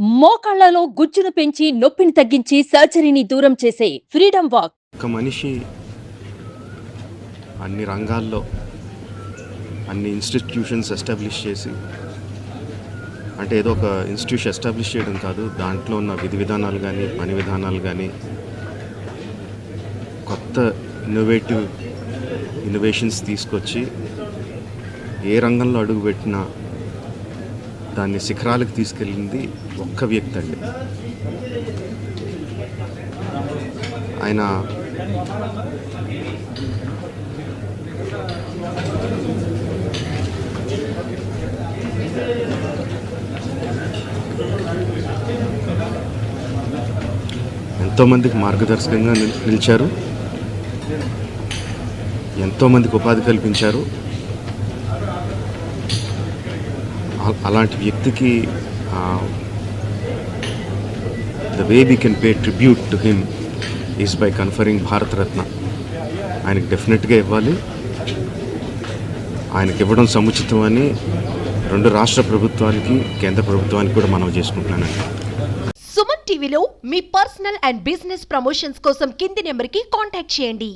మోకాళ్లలో గుజ్జును పెంచి నొప్పిని తగ్గించి సర్జరీని దూరం చేసే ఫ్రీడమ్ వాక్. ఒక మనిషి అన్ని రంగాల్లో అన్ని ఇన్స్టిట్యూషన్స్ ఎస్టాబ్లిష్ చేసి, అంటే ఏదో ఒక ఇన్స్టిట్యూషన్ ఎస్టాబ్లిష్ చేయడం కాదు, దాంట్లో ఉన్న విధి విధానాలు కానీ పని విధానాలు కానీ కొత్త ఇన్నోవేషన్స్ తీసుకొచ్చి ఏ రంగంలో అడుగుపెట్టినా దాన్ని శిఖరాలకు తీసుకెళ్ళింది ఒక్క వ్యక్తి అండి. ఆయన ఎంతోమందికి మార్గదర్శకంగా నిలిచారు, ఎంతోమందికి ఉపాధి కల్పించారు. అలాంటి వ్యక్తికి the way we can pay tribute to him is by conferring Bharat Ratna. ఆయనకి డెఫినెట్గా ఇవ్వాలి. ఆయనకి ఇవ్వడం సముచితం అని రెండు రాష్ట్ర ప్రభుత్వానికి కేంద్ర ప్రభుత్వానికి కూడా మనవి చేసుకుంటున్నానండి. సుమన్ టీవీలో మీ పర్సనల్ అండ్ బిజినెస్ ప్రమోషన్స్ కోసం కింది నెంబర్కి కాంటాక్ట్ చేయండి.